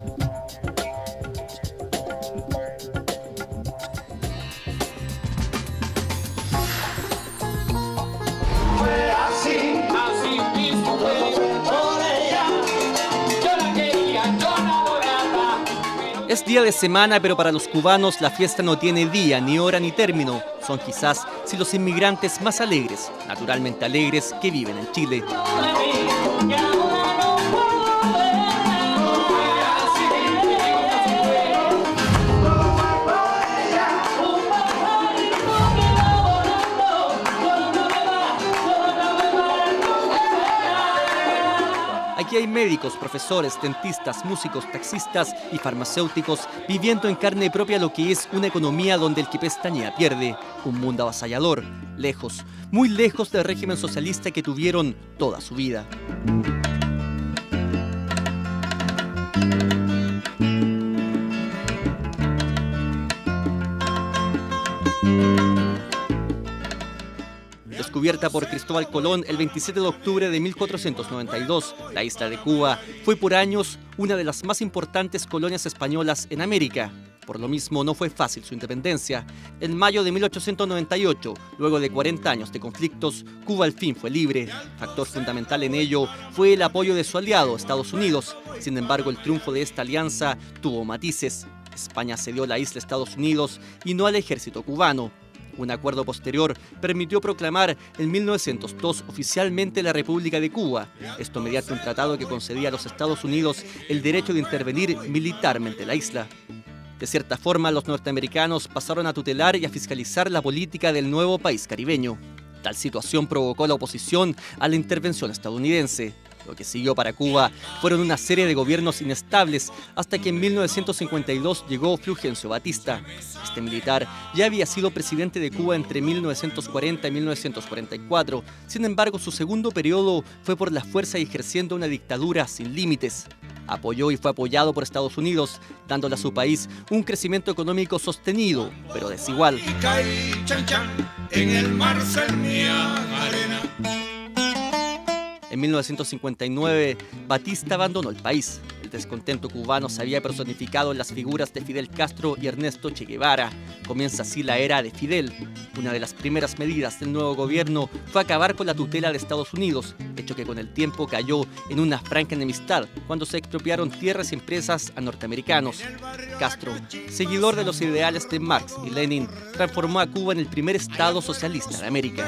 Es día de semana, pero para los cubanos la fiesta no tiene día, ni hora, ni término. Son quizás si los inmigrantes más alegres, naturalmente alegres, que viven en Chile. Aquí hay médicos, profesores, dentistas, músicos, taxistas y farmacéuticos viviendo en carne propia lo que es una economía donde el que pestañea pierde. Un mundo avasallador, lejos, muy lejos del régimen socialista que tuvieron toda su vida. Descubierta por Cristóbal Colón el 27 de octubre de 1492, la isla de Cuba fue por años una de las más importantes colonias españolas en América. Por lo mismo, no fue fácil su independencia. En mayo de 1898, luego de 40 años de conflictos, Cuba al fin fue libre. Factor fundamental en ello fue el apoyo de su aliado, Estados Unidos. Sin embargo, el triunfo de esta alianza tuvo matices. España cedió la isla a Estados Unidos y no al ejército cubano. Un acuerdo posterior permitió proclamar en 1902 oficialmente la República de Cuba, esto mediante un tratado que concedía a los Estados Unidos el derecho de intervenir militarmente en la isla. De cierta forma, los norteamericanos pasaron a tutelar y a fiscalizar la política del nuevo país caribeño. Tal situación provocó la oposición a la intervención estadounidense. Lo que siguió para Cuba fueron una serie de gobiernos inestables hasta que en 1952 llegó Fulgencio Batista. Este militar ya había sido presidente de Cuba entre 1940 y 1944. Sin embargo, su segundo periodo fue por la fuerza y ejerciendo una dictadura sin límites. Apoyó y fue apoyado por Estados Unidos, dándole a su país un crecimiento económico sostenido, pero desigual. En 1959, Batista abandonó el país. El descontento cubano se había personificado en las figuras de Fidel Castro y Ernesto Che Guevara. Comienza así la era de Fidel. Una de las primeras medidas del nuevo gobierno fue acabar con la tutela de Estados Unidos, hecho que con el tiempo cayó en una franca enemistad cuando se expropiaron tierras y empresas a norteamericanos. Castro, seguidor de los ideales de Marx y Lenin, transformó a Cuba en el primer estado socialista de América.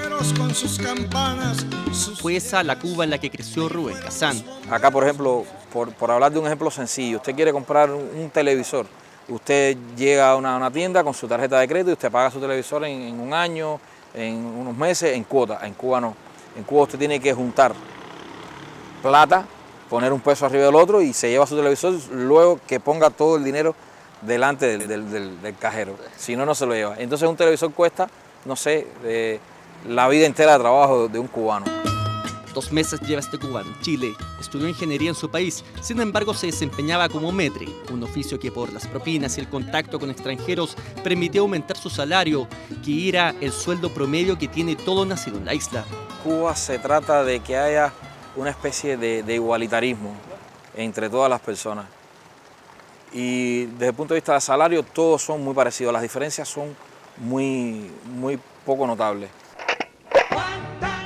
Fue esa la Cuba en la que creció Rubén Kazán. Acá, por ejemplo, por hablar de un ejemplo sencillo, usted quiere comprar un televisor, usted llega a una tienda con su tarjeta de crédito y usted paga su televisor en un año, en unos meses, en cuota. En Cuba no. En Cuba usted tiene que juntar plata, poner un peso arriba del otro y se lleva su televisor luego que ponga todo el dinero delante del cajero. Si no, no se lo lleva. Entonces un televisor cuesta, no sé, la vida entera de trabajo de un cubano. 2 meses lleva este cubano en Chile. Estudió ingeniería en su país, sin embargo se desempeñaba como metre, un oficio que por las propinas y el contacto con extranjeros permitió aumentar su salario, que era el sueldo promedio que tiene todo nacido en la isla. Cuba se trata de que haya una especie de igualitarismo entre todas las personas. Y desde el punto de vista del salario, todos son muy parecidos, las diferencias son muy poco notables.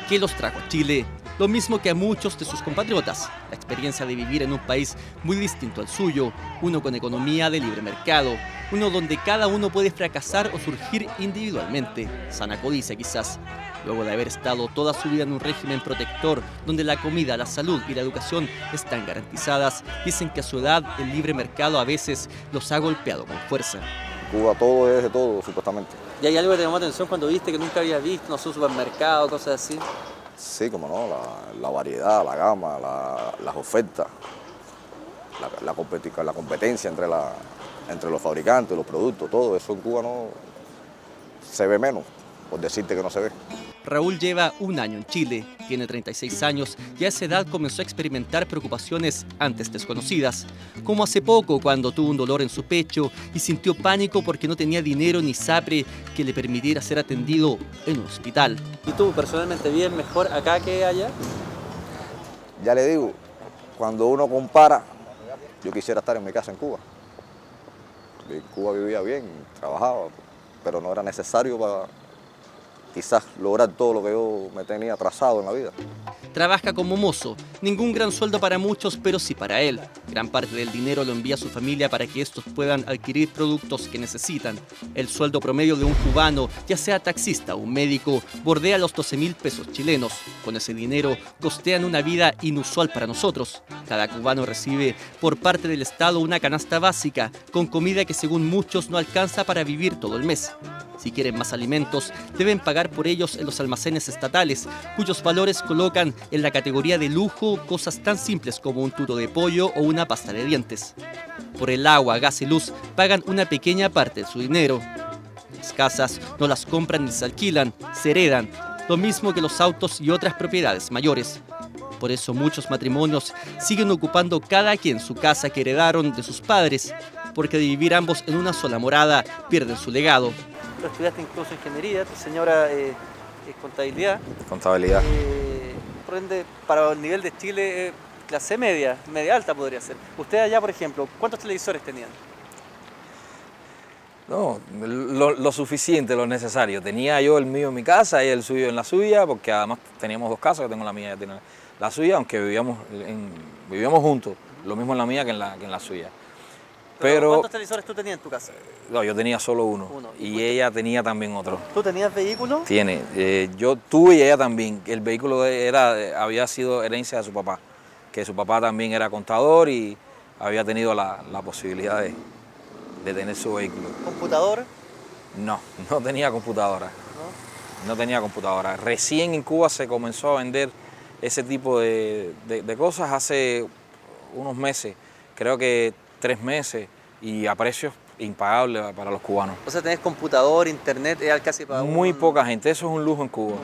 ¿Qué los trajo a Chile? Lo mismo que a muchos de sus compatriotas, la experiencia de vivir en un país muy distinto al suyo, uno con economía de libre mercado, uno donde cada uno puede fracasar o surgir individualmente, sana codicia quizás. Luego de haber estado toda su vida en un régimen protector, donde la comida, la salud y la educación están garantizadas, dicen que a su edad el libre mercado a veces los ha golpeado con fuerza. Cuba todo es de todo, supuestamente. ¿Y hay algo que te llamó la atención cuando viste que nunca habías visto, no sé, un supermercado, cosas así? Sí, como no, la variedad, la gama, las ofertas, la competencia entre los fabricantes, los productos, todo eso en Cuba no se ve menos, por decirte que no se ve. Raúl lleva 1 año en Chile, tiene 36 años y a esa edad comenzó a experimentar preocupaciones antes desconocidas, como hace poco cuando tuvo un dolor en su pecho y sintió pánico porque no tenía dinero ni SAPRE que le permitiera ser atendido en un hospital. ¿Y tú personalmente vives mejor acá que allá? Ya le digo, cuando uno compara, yo quisiera estar en mi casa en Cuba. En Cuba vivía bien, trabajaba, pero no era necesario para quizás lograr todo lo que yo me tenía trazado en la vida. Trabaja como mozo, ningún gran sueldo para muchos, pero sí para él. Gran parte del dinero lo envía a su familia para que estos puedan adquirir productos que necesitan. El sueldo promedio de un cubano, ya sea taxista o un médico, bordea los 12.000 pesos chilenos. Con ese dinero costean una vida inusual para nosotros. Cada cubano recibe por parte del Estado una canasta básica, con comida que según muchos no alcanza para vivir todo el mes. Si quieren más alimentos, deben pagar por ellos en los almacenes estatales, cuyos valores colocan en la categoría de lujo cosas tan simples como un tuto de pollo o una pasta de dientes. Por el agua, gas y luz pagan una pequeña parte de su dinero. Las casas no las compran ni se alquilan, se heredan, lo mismo que los autos y otras propiedades mayores. Por eso muchos matrimonios siguen ocupando cada quien su casa que heredaron de sus padres, porque de vivir ambos en una sola morada pierden su legado. Tú estudiaste incluso ingeniería, tu señora es contabilidad. Contabilidad. Por ende, para el nivel de Chile, clase media, media alta podría ser. Ustedes allá, por ejemplo, ¿cuántos televisores tenían? No, lo suficiente, lo necesario. Tenía yo el mío en mi casa y el suyo en la suya, porque además teníamos dos casas, yo tengo la mía, ella tiene la suya, aunque vivíamos juntos, lo mismo en la mía que en la suya. Pero ¿cuántos televisores tú tenías en tu casa? No, yo tenía solo uno. Y ella tenía también otro. ¿Tú tenías vehículo? Tiene. Yo tuve y ella también. El vehículo había sido herencia de su papá, que su papá también era contador y había tenido la posibilidad de tener su vehículo. ¿Computador? No tenía computadora. No tenía computadora. Recién en Cuba se comenzó a vender ese tipo de cosas hace unos meses, creo que 3 meses, y a precios impagables para los cubanos. O sea, tenés computador, internet, es casi para muy poca gente, eso es un lujo en Cuba.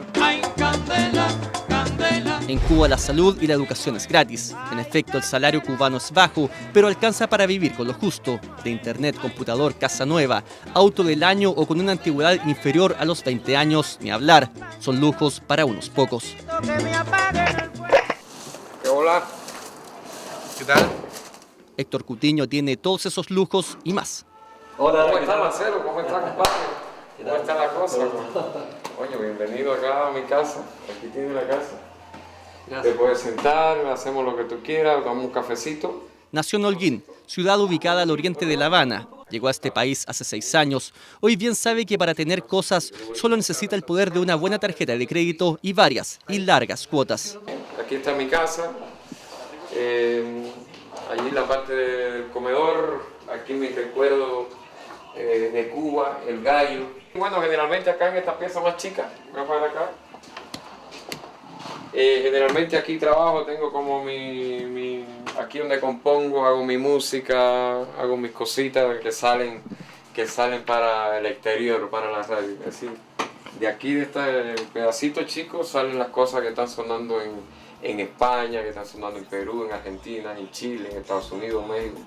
En Cuba la salud y la educación es gratis. En efecto, el salario cubano es bajo, pero alcanza para vivir con lo justo. De internet, computador, casa nueva, auto del año o con una antigüedad inferior a los 20 años, ni hablar. Son lujos para unos pocos. Hola, ¿qué tal? Héctor Cutiño tiene todos esos lujos y más. Hola, ¿cómo está Marcelo? ¿Cómo está, compadre? ¿Cómo está la cosa? Oye, bienvenido acá a mi casa. Aquí tiene la casa. Gracias. Te puedes sentar, hacemos lo que tú quieras, tomamos un cafecito. Nació en Holguín, ciudad ubicada al oriente de La Habana. Llegó a este país hace 6 años. Hoy bien sabe que para tener cosas solo necesita el poder de una buena tarjeta de crédito y varias y largas cuotas. Aquí está mi casa. Allí la parte del comedor, aquí mi recuerdo de Cuba, el gallo. Bueno, generalmente acá en esta pieza más chica, voy a poner acá. Generalmente aquí trabajo, tengo como aquí donde compongo, hago mi música, hago mis cositas que salen para el exterior, para la radio. Es decir, de aquí, de este pedacito chico, salen las cosas que están sonando en España, que están sonando en Perú, en Argentina, en Chile, en Estados Unidos, México.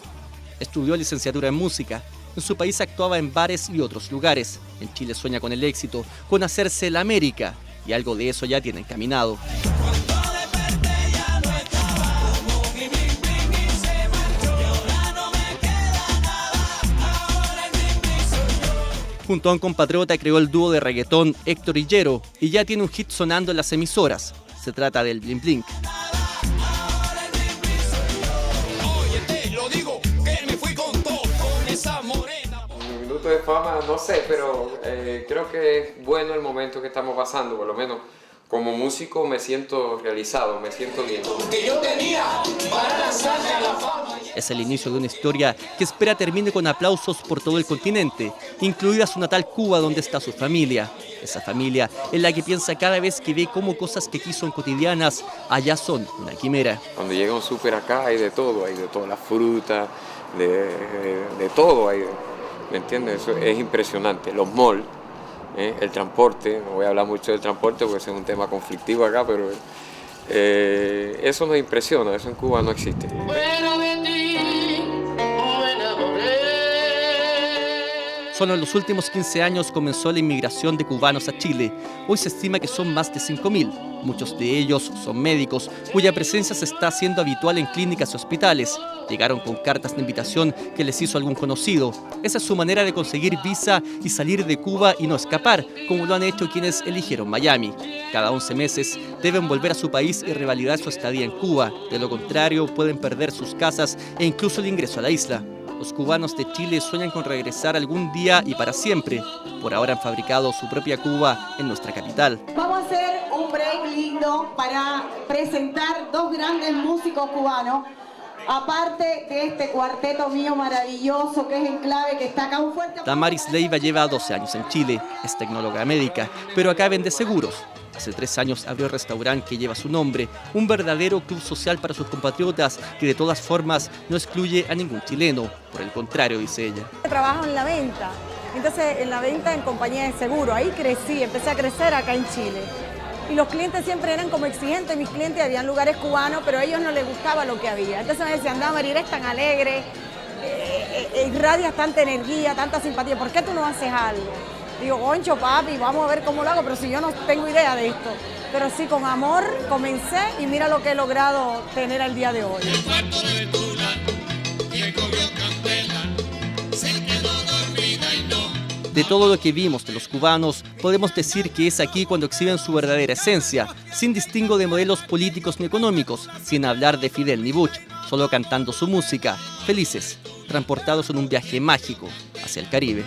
Estudió licenciatura en música. En su país actuaba en bares y otros lugares. En Chile sueña con el éxito, con hacerse la América. Y algo de eso ya tiene encaminado. Junto a un compatriota creó el dúo de reggaetón Héctor y Yero y ya tiene un hit sonando en las emisoras. Se trata del Blink Blink. Mi minuto de fama, no sé, pero creo que es bueno el momento que estamos pasando, por lo menos. Como músico me siento realizado, me siento bien. Es el inicio de una historia que espera termine con aplausos por todo el continente, incluida su natal Cuba, donde está su familia. Esa familia en la que piensa cada vez que ve cómo cosas que aquí son cotidianas, allá son una quimera. Cuando llega un súper acá hay de todo, la fruta, de todo hay, ¿me entiendes? Eso es impresionante. Los malls. El transporte, no voy a hablar mucho del transporte porque ese es un tema conflictivo acá, pero eso nos impresiona, eso en Cuba no existe. Solo en los últimos 15 años comenzó la inmigración de cubanos a Chile. Hoy se estima que son más de 5.000. Muchos de ellos son médicos, cuya presencia se está haciendo habitual en clínicas y hospitales. Llegaron con cartas de invitación que les hizo algún conocido. Esa es su manera de conseguir visa y salir de Cuba y no escapar, como lo han hecho quienes eligieron Miami. Cada 11 meses deben volver a su país y revalidar su estadía en Cuba. De lo contrario, pueden perder sus casas e incluso el ingreso a la isla. Los cubanos de Chile sueñan con regresar algún día y para siempre. Por ahora han fabricado su propia Cuba en nuestra capital. Vamos a hacer un break lindo para presentar dos grandes músicos cubanos. Aparte de este cuarteto mío maravilloso que es Enclave, que está acá, un fuerte... Damaris Leiva lleva 12 años en Chile, es tecnóloga médica, pero acá vende seguros. Hace 3 años abrió el restaurante que lleva su nombre, un verdadero club social para sus compatriotas que de todas formas no excluye a ningún chileno. Por el contrario, dice ella. Trabajo en la venta, entonces en la venta en compañía de seguro, ahí crecí, empecé a crecer acá en Chile. Y los clientes siempre eran como exigentes, mis clientes habían lugares cubanos, pero a ellos no les gustaba lo que había. Entonces me decían, Damaris, eres tan alegre, irradias tanta energía, tanta simpatía, ¿por qué tú no haces algo? Digo, concho, papi, vamos a ver cómo lo hago, pero si yo no tengo idea de esto. Pero sí, con amor comencé y mira lo que he logrado tener al día de hoy. De todo lo que vimos de los cubanos, podemos decir que es aquí cuando exhiben su verdadera esencia, sin distingo de modelos políticos ni económicos, sin hablar de Fidel ni Bush, solo cantando su música, felices, transportados en un viaje mágico hacia el Caribe.